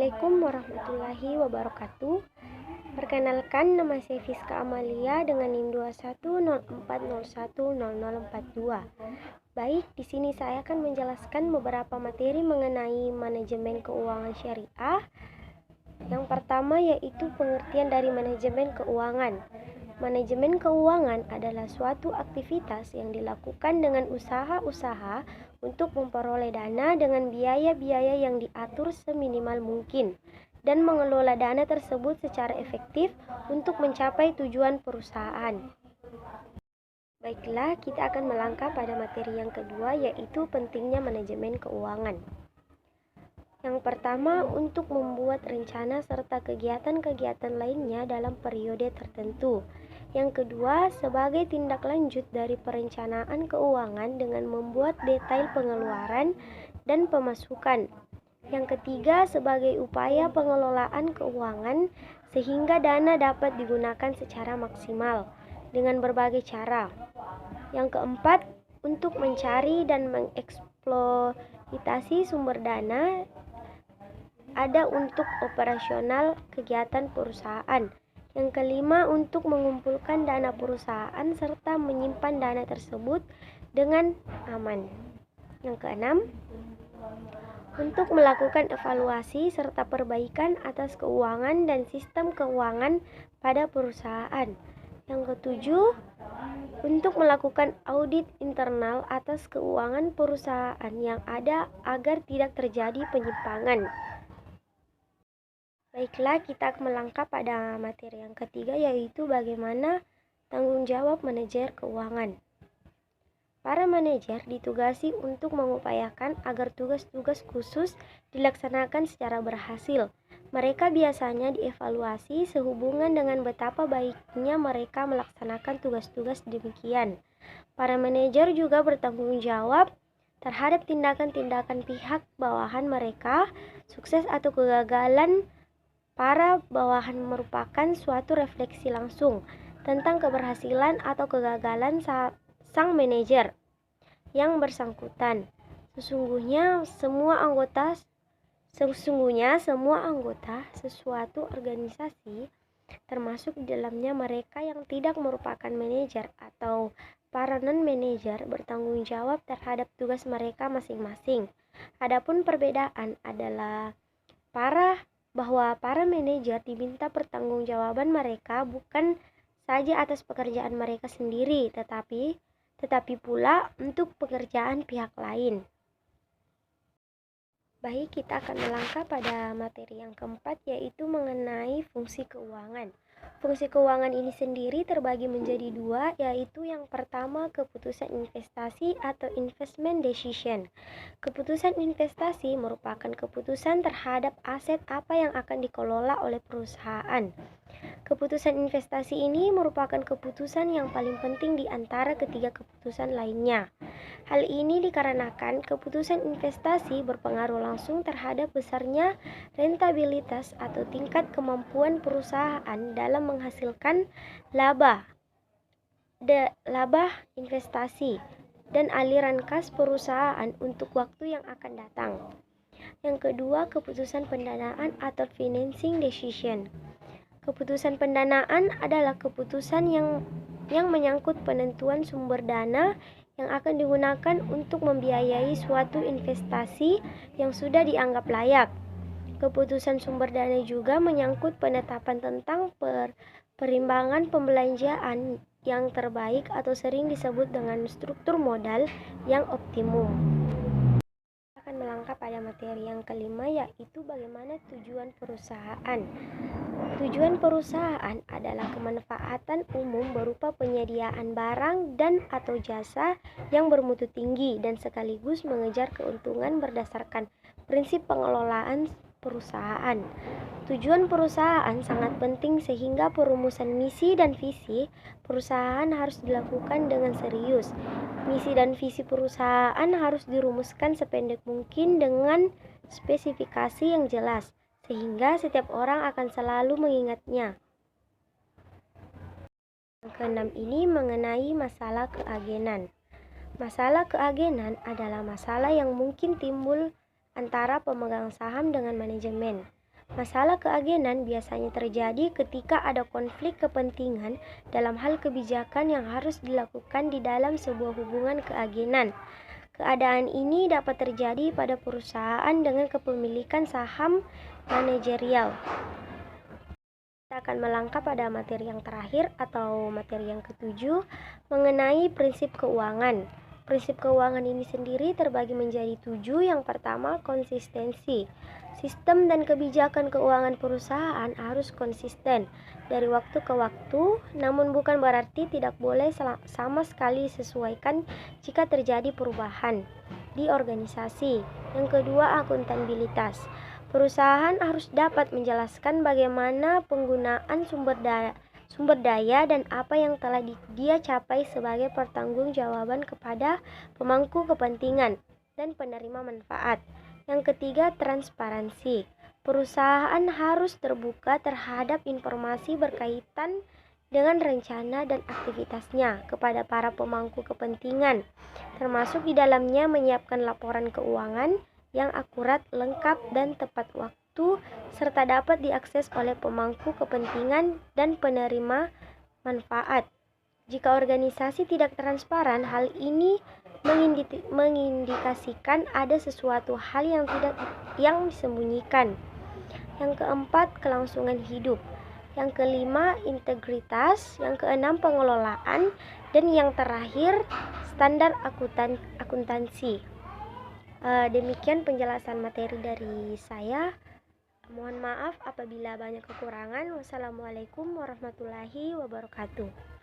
Assalamualaikum warahmatullahi wabarakatuh. Perkenalkan, nama saya Fiska Amalia dengan NIM 2104010042. Baik, di sini saya akan menjelaskan beberapa materi mengenai manajemen keuangan syariah. Yang pertama yaitu pengertian dari manajemen keuangan. Manajemen keuangan adalah suatu aktivitas yang dilakukan dengan usaha-usaha untuk memperoleh dana dengan biaya-biaya yang diatur seminimal mungkin dan mengelola dana tersebut secara efektif untuk mencapai tujuan perusahaan. Baiklah, kita akan melangkah pada materi yang kedua yaitu pentingnya manajemen keuangan. Yang pertama, untuk membuat rencana serta kegiatan-kegiatan lainnya dalam periode tertentu. Yang kedua, sebagai tindak lanjut dari perencanaan keuangan dengan membuat detail pengeluaran dan pemasukan. Yang ketiga, sebagai upaya pengelolaan keuangan sehingga dana dapat digunakan secara maksimal dengan berbagai cara. Yang keempat, untuk mencari dan mengeksploitasi sumber dana ada untuk operasional kegiatan perusahaan. Yang kelima, untuk mengumpulkan dana perusahaan serta menyimpan dana tersebut dengan aman. Yang keenam, untuk melakukan evaluasi serta perbaikan atas keuangan dan sistem keuangan pada perusahaan. Yang ketujuh, untuk melakukan audit internal atas keuangan perusahaan yang ada agar tidak terjadi penyimpangan. Baiklah, kita melangkah pada materi yang ketiga yaitu bagaimana tanggung jawab manajer keuangan. Para manajer ditugasi untuk mengupayakan agar tugas-tugas khusus dilaksanakan secara berhasil. Mereka biasanya dievaluasi sehubungan dengan betapa baiknya mereka melaksanakan tugas-tugas demikian. Para manajer juga bertanggung jawab terhadap tindakan-tindakan pihak bawahan mereka. Sukses atau kegagalan para bawahan merupakan suatu refleksi langsung tentang keberhasilan atau kegagalan sang manajer yang bersangkutan. Sesungguhnya semua anggota sesuatu organisasi, termasuk di dalamnya mereka yang tidak merupakan manajer atau para non-manajer, bertanggung jawab terhadap tugas mereka masing-masing. Adapun perbedaan adalah bahwa para manajer diminta pertanggungjawaban mereka bukan saja atas pekerjaan mereka sendiri, tetapi pula untuk pekerjaan pihak lain. Baik, kita akan melangkah pada materi yang keempat yaitu mengenai fungsi keuangan. Fungsi keuangan ini sendiri terbagi menjadi dua, yaitu yang pertama keputusan investasi atau investment decision. Keputusan investasi merupakan keputusan terhadap aset apa yang akan dikelola oleh perusahaan. Keputusan investasi ini merupakan keputusan yang paling penting di antara ketiga keputusan lainnya. Hal ini dikarenakan keputusan investasi berpengaruh langsung terhadap besarnya rentabilitas atau tingkat kemampuan perusahaan dalam menghasilkan laba investasi dan aliran kas perusahaan untuk waktu yang akan datang. Yang kedua, keputusan pendanaan atau financing decision. Keputusan pendanaan adalah keputusan yang menyangkut penentuan sumber dana yang akan digunakan untuk membiayai suatu investasi yang sudah dianggap layak. Keputusan sumber dana juga menyangkut penetapan tentang perimbangan pembelanjaan yang terbaik atau sering disebut dengan struktur modal yang optimum. Kita akan melangkah pada materi yang kelima yaitu bagaimana tujuan perusahaan. Tujuan perusahaan adalah kemanfaatan umum berupa penyediaan barang dan atau jasa yang bermutu tinggi dan sekaligus mengejar keuntungan berdasarkan prinsip pengelolaan perusahaan. Tujuan perusahaan sangat penting sehingga perumusan misi dan visi perusahaan harus dilakukan dengan serius. Misi dan visi perusahaan harus dirumuskan sependek mungkin dengan spesifikasi yang jelas, sehingga setiap orang akan selalu mengingatnya. Yang keenam ini mengenai masalah keagenan. Masalah keagenan adalah masalah yang mungkin timbul antara pemegang saham dengan manajemen. Masalah keagenan biasanya terjadi ketika ada konflik kepentingan dalam hal kebijakan yang harus dilakukan di dalam sebuah hubungan keagenan. Keadaan ini dapat terjadi pada perusahaan dengan kepemilikan saham manajerial. Kita akan melangkah pada materi yang terakhir atau materi yang ketujuh mengenai prinsip keuangan. Prinsip keuangan ini sendiri terbagi menjadi 7. Yang pertama, konsistensi. Sistem dan kebijakan keuangan perusahaan harus konsisten dari waktu ke waktu, namun bukan berarti tidak boleh sama sekali disesuaikan jika terjadi perubahan di organisasi. Yang kedua, akuntabilitas. Perusahaan harus dapat menjelaskan bagaimana penggunaan sumber daya dan apa yang telah dia capai sebagai pertanggungjawaban kepada pemangku kepentingan dan penerima manfaat. Yang ketiga, transparansi. Perusahaan harus terbuka terhadap informasi berkaitan dengan rencana dan aktivitasnya kepada para pemangku kepentingan, termasuk di dalamnya menyiapkan laporan keuangan yang akurat, lengkap, dan tepat waktu, serta dapat diakses oleh pemangku kepentingan dan penerima manfaat. Jika organisasi tidak transparan, hal ini mengindikasikan ada sesuatu hal yang disembunyikan. Yang keempat, kelangsungan hidup. Yang kelima, integritas. Yang keenam, pengelolaan. Dan yang terakhir, standar akuntansi. Demikian penjelasan materi dari saya. Mohon maaf apabila banyak kekurangan. Wassalamualaikum warahmatullahi wabarakatuh.